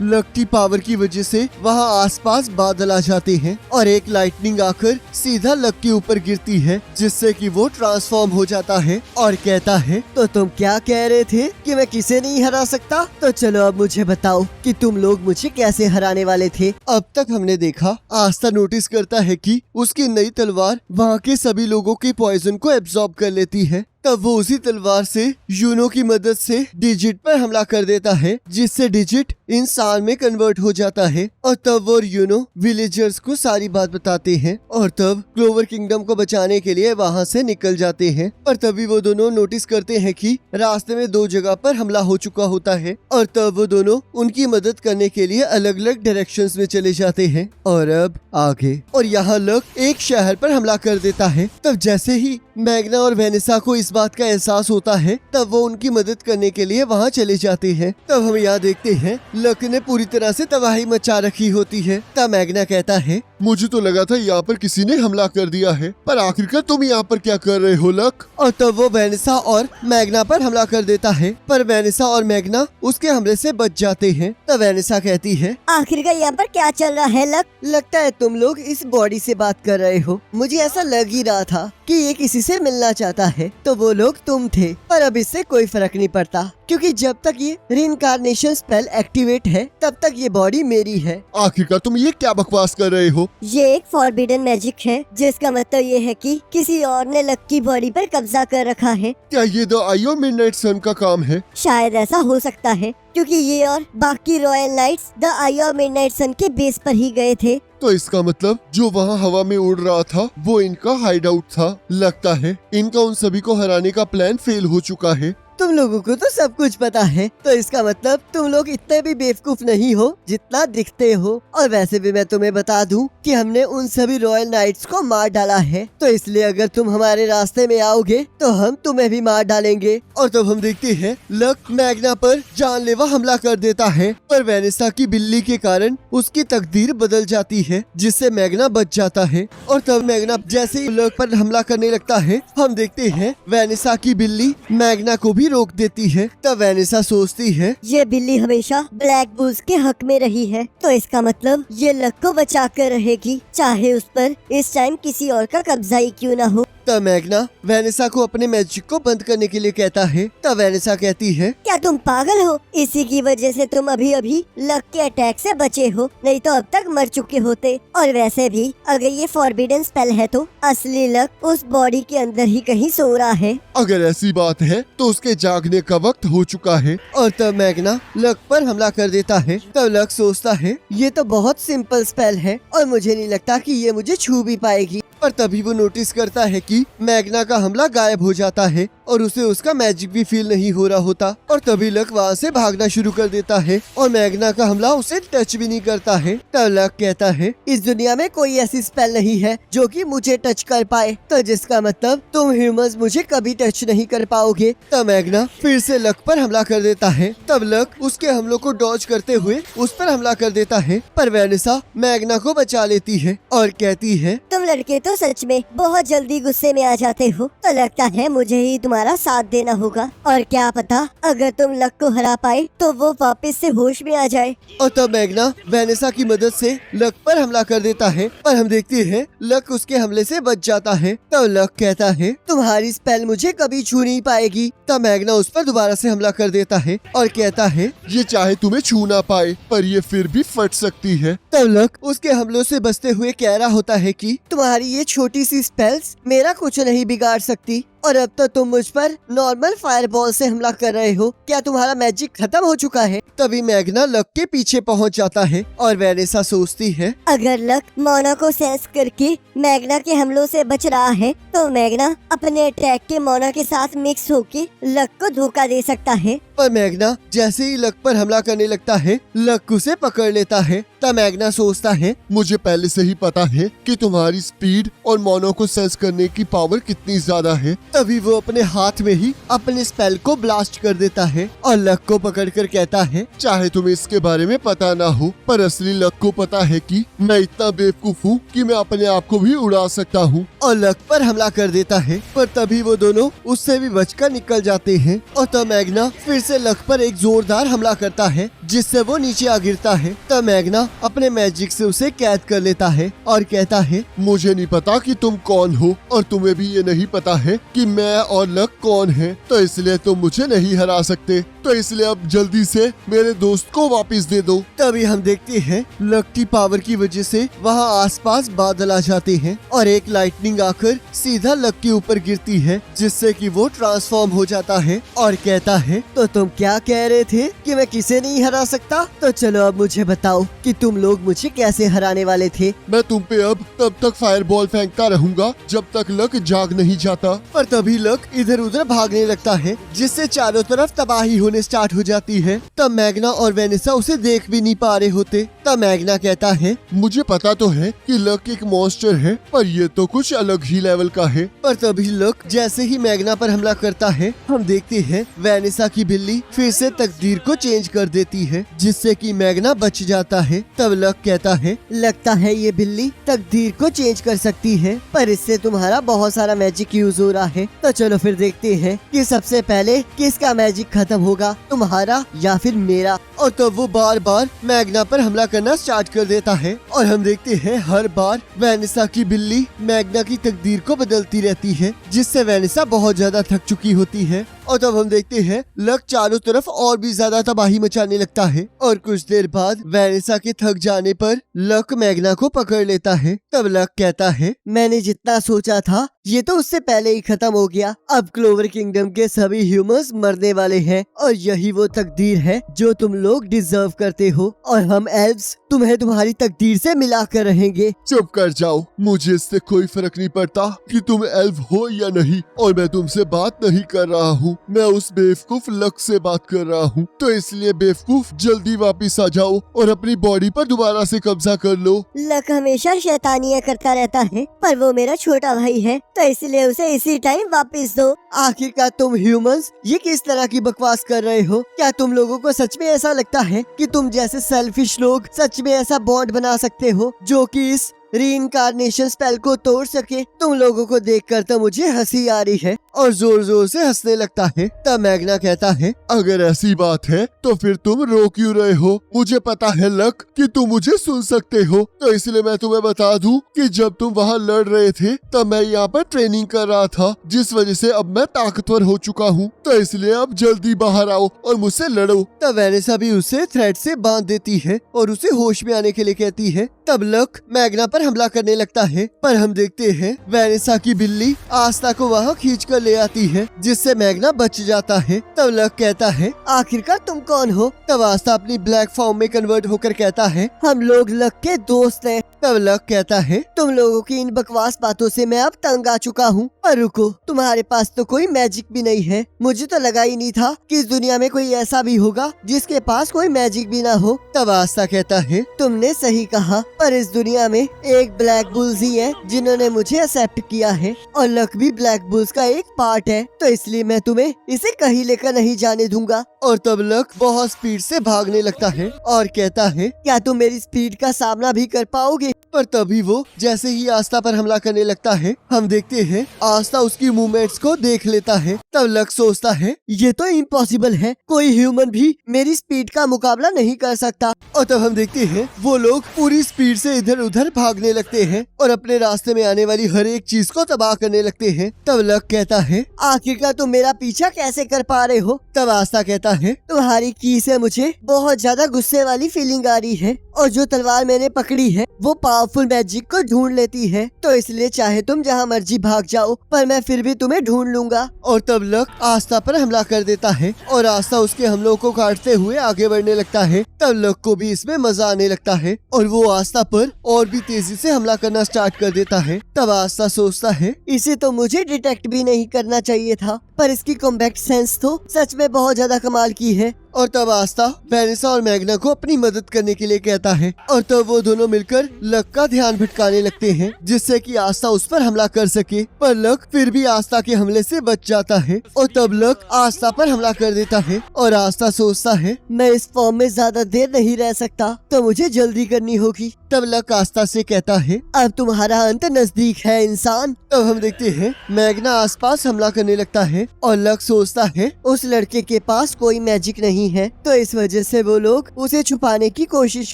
Luck की power की वजह से वहाँ आसपास बादल आ जाते हैं और एक लाइटनिंग आकर सीधा लक के ऊपर गिरती है, जिससे कि वो ट्रांसफॉर्म हो जाता है और कहता है, तो तुम क्या कह रहे थे कि मैं किसे नहीं हरा सकता? तो चलो अब मुझे बताओ कि तुम लोग मुझे कैसे हराने वाले थे। अब तक हमने देखा आस्था नोटिस करता है कि उसकी नई तलवार वहाँ के सभी लोगों के पॉइजन को एब्जॉर्ब कर लेती है। तब वो उसी तलवार से यूनो की मदद से डिजिट पर हमला कर देता है, जिससे डिजिट इंसान में कन्वर्ट हो जाता है और तब वो और यूनो विलेजर्स को सारी बात बताते हैं और तब क्लोवर किंगडम को बचाने के लिए वहाँ से निकल जाते हैं। और तभी वो दोनों नोटिस करते हैं कि रास्ते में 2 जगह पर हमला हो चुका होता है और तब वो दोनों उनकी मदद करने के लिए अलग अलग डायरेक्शंस में चले जाते हैं। और अब आगे और यहाँ लक एक शहर पर हमला कर देता है। तब जैसे ही मैग्ना और वेनेसा को इस बात का एहसास होता है, तब वो उनकी मदद करने के लिए वहाँ चले जाते हैं। तब हम यहाँ देखते हैं लक ने पूरी तरह से तबाही मचा रखी होती है। तब मैग्ना कहता है, मुझे तो लगा था यहाँ पर किसी ने हमला कर दिया है, पर आखिरकार तुम यहाँ पर क्या कर रहे हो लक? और तब वो वेनेसा और मैग्ना पर हमला कर देता है, पर वेनेसा और मैग्ना उसके हमले से बच जाते हैं। तब वेनेसा कहती है, आखिरकार यहाँ पर क्या चल रहा है लक? लगता है तुम लोग इस बॉडी से बात कर रहे हो। मुझे ऐसा लग ही रहा था कि ये किसी से मिलना चाहता है, तो वो लोग तुम थे। पर अब इससे कोई फर्क नहीं पड़ता, क्योंकि जब तक ये रिइंकार्नेशन स्पेल एक्टिवेट है तब तक ये बॉडी मेरी है। आखिरकार तुम ये क्या बकवास कर रहे हो? ये एक फॉरबिडन मैजिक है, जिसका मतलब ये है कि किसी और ने लक की बॉडी पर कब्जा कर रखा है। क्या ये द आई ऑफ मिडनाइट सन का काम है? शायद ऐसा हो सकता है, क्योंकि ये और बाकी Royal Knights the Eye of Midnight Sun के बेस पर ही गए थे। तो इसका मतलब जो वहाँ हवा में उड़ रहा था वो इनका हाइड आउट था। लगता है इनका उन सभी को हराने का प्लान फेल हो चुका है। तुम लोगों को तो सब कुछ पता है, तो इसका मतलब तुम लोग इतने भी बेवकूफ नहीं हो जितना दिखते हो। और वैसे भी मैं तुम्हें बता दूं कि हमने उन सभी रॉयल नाइट्स को मार डाला है, तो इसलिए अगर तुम हमारे रास्ते में आओगे तो हम तुम्हें भी मार डालेंगे। और तब हम देखते हैं लक मैग्ना पर जानलेवा हमला कर देता है, पर वेनेसा की बिल्ली के कारण उसकी तकदीर बदल जाती है, जिससे मैग्ना बच जाता है। और तब मैग्ना जैसे ही लक पर हमला करने लगता है, हम देखते हैं वेनेसा की बिल्ली मैग्ना को भी रोक देती है। तब वेनेसा सोचती है, ये बिल्ली हमेशा ब्लैक बुल्स के हक में रही है, तो इसका मतलब ये लक को बचा कर रहेगी, चाहे उस पर इस टाइम किसी और का कब्जा ही क्यों न हो। तब मैग्ना वेनेसा को अपने मैजिक को बंद करने के लिए कहता है। तब वेनेसा कहती है, क्या तुम पागल हो? इसी की वजह से तुम अभी अभी लक के अटैक से बचे हो, नहीं तो अब तक मर चुके होते। और वैसे भी अगर ये फॉरबिडन स्पेल है तो असली लक उस बॉडी के अंदर ही कहीं सो रहा है। अगर ऐसी बात है तो उसके जागने का वक्त हो चुका है। और तब मैग्ना लक पर हमला कर देता है। तब लक सोचता है, ये तो बहुत सिंपल स्पेल है और मुझे नहीं लगता कि ये मुझे छू भी पाएगी। पर तभी वो नोटिस करता है कि मैग्ना का हमला गायब हो जाता है और उसे उसका मैजिक भी फील नहीं हो रहा होता। और तभी लक वहाँ से भागना शुरू कर देता है और मैग्ना का हमला उसे टच भी नहीं करता है। तब लक कहता है, इस दुनिया में कोई ऐसी स्पेल नहीं है जो कि मुझे टच कर पाए, तो जिसका मतलब तुम ह्यूमंस मुझे कभी टच नहीं कर पाओगे। तब मैग्ना फिर से लक पर हमला कर देता है। तब लक उसके हमलों को डॉज करते हुए उस पर हमला कर देता है, पर वेनेसा मैग्ना को बचा लेती है और कहती है, तुम लड़के तो सच में बहुत जल्दी गुस्से में आ जाते हो, तो लगता है मुझे ही तुम्हारा साथ देना होगा। और क्या पता अगर तुम लक को हरा पाए तो वो वापस से होश में आ जाए। और तब मैग्ना वेनेसा की मदद से लक पर हमला कर देता है, पर हम देखते हैं लक उसके हमले से बच जाता है। तब लक कहता है, तुम्हारी स्पेल मुझे कभी छू नहीं पाएगी। तब मैग्ना उस पर दोबारा से हमला कर देता है और कहता है, ये चाहे तुम्हें छू ना पाए पर ये फिर भी फट सकती है। तब लक उसके हमलों से बचते हुए कह रहा होता है कि तुम्हारी ये छोटी सी स्पेल्स मेरा कुछ नहीं बिगाड़ सकती, और अब तो तुम मुझ पर नॉर्मल फायरबॉल से हमला कर रहे हो। क्या तुम्हारा मैजिक खत्म हो चुका है? तभी मैग्ना लक के पीछे पहुंच जाता है और वेनेसा सोचती है, अगर लक मोना को सेंस करके मैग्ना के हमलों से बच रहा है तो मैग्ना अपने अटैक के मोना के साथ मिक्स होके लक को धोखा दे सकता है। पर मैग्ना जैसे ही लक पर हमला करने लगता है, लक उसे पकड़ लेता है। तब मैग्ना सोचता है, मुझे पहले से ही पता है कि तुम्हारी स्पीड और मोनो को सेंस करने की पावर कितनी ज्यादा है। तभी वो अपने हाथ में ही अपने स्पेल को ब्लास्ट कर देता है और लक को पकड़कर कहता है, चाहे तुम्हें इसके बारे में पता ना हो, पर असली लक को पता है कि मैं इतना बेवकूफ हूँ कि मैं अपने आप को भी उड़ा सकता हूँ। और लक पर हमला कर देता है, पर तभी वो दोनों उससे भी बचकर निकल जाते हैं। और तब मैग्ना फिर से लक पर एक जोरदार हमला करता है जिससे वो नीचे आ गिरता है। तब मैग्ना अपने मैजिक से उसे कैद कर लेता है और कहता है, मुझे नहीं पता कि तुम कौन हो और तुम्हें भी ये नहीं पता है कि मैं और लक कौन है, तो इसलिए तुम मुझे नहीं हरा सकते। तो इसलिए अब जल्दी से मेरे दोस्त को वापस दे दो। तभी हम देखते हैं लक की पावर की वजह से वहाँ आसपास बादल आ जाते हैं और एक लाइटनिंग आकर सीधा लक के ऊपर गिरती है जिससे कि वो ट्रांसफॉर्म हो जाता है और कहता है, तो तुम क्या कह रहे थे कि मैं किसे नहीं हरा सकता? तो चलो अब मुझे बताओ कि तुम लोग मुझे कैसे हराने वाले थे। मैं तुम पे अब तब तक फायरबॉल फेंकता रहूंगा जब तक लक जाग नहीं जाता। पर तभी लक इधर उधर भागने लगता है जिससे चारों तरफ तबाही होने स्टार्ट हो जाती है। तब मैग्ना और वेनिसा उसे देख भी नहीं पा रहे होते। तब मैग्ना कहता है, मुझे पता तो है कि लक एक मॉन्स्टर है, पर ये तो कुछ अलग ही लेवल का है। पर तभी लक जैसे ही मैग्ना पर हमला करता है, हम देखते हैं वेनिसा की बिल्ली फिर से तकदीर को चेंज कर देती है जिससे कि मैग्ना बच जाता है। तब लक कहता है, लगता है ये बिल्ली तकदीर को चेंज कर सकती है, पर इससे तुम्हारा बहुत सारा मैजिक यूज हो रहा है। तो चलो फिर देखते हैं कि सबसे पहले किसका मैजिक खत्म होगा, तुम्हारा या फिर मेरा। और तब वो बार बार मैग्ना पर हमला करना स्टार्ट कर देता है और हम देखते हैं हर बार वेनिसा की बिल्ली मैग्ना की तकदीर को बदलती रहती है जिससे वेनिसा बहुत ज्यादा थक चुकी होती है। और तब हम देखते हैं लक चारों तरफ और भी ज्यादा तबाही मचाने लगता है और कुछ देर बाद वेनिसा के थक जाने पर लक मैग्ना को पकड़ लेता है। तब लक कहता है, मैंने जितना सोचा था ये तो उससे पहले ही खत्म हो गया। अब क्लोवर किंगडम के सभी ह्यूमंस मरने वाले हैं और यही वो तकदीर है जो तुम लोग डिजर्व करते हो और हम एल्व्स तुम्हें तुम्हारी तकदीर से मिला कर रहेंगे। चुप कर जाओ, मुझे इससे कोई फर्क नहीं पड़ता कि तुम एल्फ हो या नहीं, और मैं तुमसे बात नहीं कर रहा हूँ, मैं उस बेवकूफ लक से बात कर रहा हूँ। तो इसलिए बेवकूफ जल्दी वापस आ जाओ और अपनी बॉडी पर दोबारा से कब्जा कर लो। लक हमेशा शैतानियां करता रहता है, पर वो मेरा छोटा भाई है, तो इसलिए उसे इसी टाइम वापस दो। आखिरकार तुम ह्यूमंस ये किस तरह की बकवास कर रहे हो? क्या तुम लोगों को सच में ऐसा लगता है कि तुम जैसे सेल्फिश लोग सच में ऐसा बॉन्ड बना सकते हो जो कि इस रीइंकार्नेशन स्पेल को तोड़ सके? तुम लोगों को देखकर तो मुझे हंसी आ रही है और जोर जोर से हंसने लगता है। तब मैग्ना कहता है, अगर ऐसी बात है तो फिर तुम रो क्यों रहे हो? मुझे पता है लक कि तुम मुझे सुन सकते हो, तो इसलिए मैं तुम्हें बता दूं कि जब तुम वहाँ लड़ रहे थे तब मैं यहाँ पर ट्रेनिंग कर रहा था, जिस वजह से अब मैं ताकतवर हो चुका हूँ। तो इसलिए अब जल्दी बाहर आओ और मुझसे लड़ो। तब वेनिसा भी उसे थ्रेड से बांध देती है और उसे होश में आने के लिए कहती है। तब लक मैग्ना पर हमला करने लगता है, पर हम देखते हैं वेनिसा की बिल्ली आस्था को वहाँ खींच कर ले आती है जिससे मैग्ना बच जाता है। तब लक कहता है, आखिरकार तुम कौन हो? तब आस्था अपनी ब्लैक फॉर्म में कन्वर्ट होकर कहता है, हम लोग लक के दोस्त हैं। तब लक कहता है, तुम लोगों की इन बकवास बातों से मैं अब तंग आ चुका हूँ। पर रुको, तुम्हारे पास तो कोई मैजिक भी नहीं है। मुझे तो लगा ही नहीं था कि इस दुनिया में कोई ऐसा भी होगा जिसके पास कोई मैजिक भी ना हो। तब आस्था कहता है, तुमने सही कहा, पर इस दुनिया में एक ब्लैक बुल्स ही है जिन्होंने मुझे एक्सेप्ट किया है और लक भी ब्लैक बुल्स का एक पार्ट है, तो इसलिए मैं तुम्हें इसे कहीं लेकर नहीं जाने दूंगा। और तब लक बहुत स्पीड से भागने लगता है और कहता है, क्या तुम मेरी स्पीड का सामना भी कर पाओगे? पर तभी वो जैसे ही आस्था पर हमला करने लगता है, हम देखते हैं आस्था उसकी मूवमेंट्स को देख लेता है। तब लक सोचता है, ये तो इम्पॉसिबल है, कोई ह्यूमन भी मेरी स्पीड का मुकाबला नहीं कर सकता। और तब हम देखते हैं वो लोग पूरी स्पीड से इधर उधर भागने लगते हैं और अपने रास्ते में आने वाली हर एक चीज को तबाह करने लगते हैं। तब लक कहता है, आखिरकार तुम मेरा पीछा कैसे कर पा रहे हो? तब आस्था कहता है, तुम्हारी की से मुझे बहुत ज्यादा गुस्से वाली फीलिंग आ रही है और जो तलवार मैंने पकड़ी है वो पावरफुल मैजिक को ढूंढ लेती है, तो इसलिए चाहे तुम जहाँ मर्जी भाग जाओ पर मैं फिर भी तुम्हें ढूंढ लूंगा। और तब लक आस्था पर हमला कर देता है और आस्था उसके हमलों को काटते हुए आगे बढ़ने लगता है। तब लक को भी इसमें मजा आने लगता है और वो आस्था पर और भी तेजी से हमला करना स्टार्ट कर देता है। तब आस्था सोचता है, इसे तो मुझे डिटेक्ट भी नहीं करना चाहिए था, पर इसकी कॉम्बैक्ट सेंस तो सच में बहुत ज्यादा कमाल की है। और तब आस्था वेनिसा और मैग्ना को अपनी मदद करने के लिए कहता है और तब वो दोनों मिलकर लक का ध्यान भटकाने लगते हैं जिससे कि आस्था उस पर हमला कर सके, पर लक फिर भी आस्था के हमले से बच जाता है। और तब लक आस्था पर हमला कर देता है और आस्था सोचता है, मैं इस फॉर्म में ज्यादा देर नहीं रह सकता, तो मुझे जल्दी करनी होगी। तब लक आस्था से कहता है, अब तुम्हारा अंत नजदीक है इंसान। तब हम देखते हैं मैग्ना आसपास हमला करने लगता है और लक सोचता है उस लड़के के पास कोई मैजिक नहीं है, तो इस वजह से वो लोग उसे छुपाने की कोशिश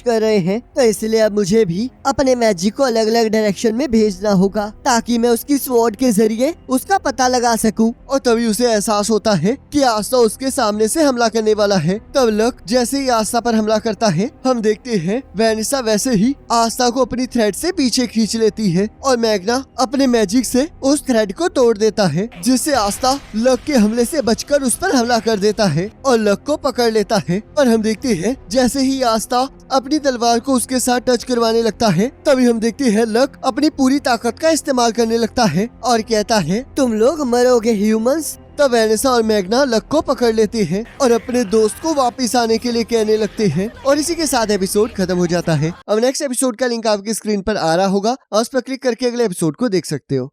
कर रहे हैं। तो इसलिए अब मुझे भी अपने मैजिक को अलग अलग डायरेक्शन में भेजना होगा ताकि मैं उसकी स्वॉर्ड के जरिए उसका पता लगा सकूं। और तभी उसे एहसास होता है कि आस्था उसके सामने से हमला करने वाला है। तब लक जैसे ही आस्था पर हमला करता है, हम देखते हैं वैनिसा वैसे ही आस्था को अपनी थ्रेड से पीछे खींच लेती है और मैग्ना अपने मैजिक से उस थ्रेड को तोड़ देता है, जिससे आस्था लक के हमले से बचकर उस पर हमला कर देता है और लक को पकड़ लेता है। और हम देखते हैं जैसे ही आस्था अपनी तलवार को उसके साथ टच करवाने लगता है, तभी हम देखते हैं लक अपनी पूरी ताकत का इस्तेमाल करने लगता है और कहता है, तुम लोग मरोगे ह्यूमंस। तब वैनिसा और मैग्ना लक को पकड़ लेते हैं और अपने दोस्त को वापस आने के लिए कहने लगते हैं और इसी के साथ एपिसोड खत्म हो जाता है। अब नेक्स्ट एपिसोड का लिंक आपकी स्क्रीन पर आ रहा होगा और उस पर क्लिक करके अगले एपिसोड को देख सकते हो।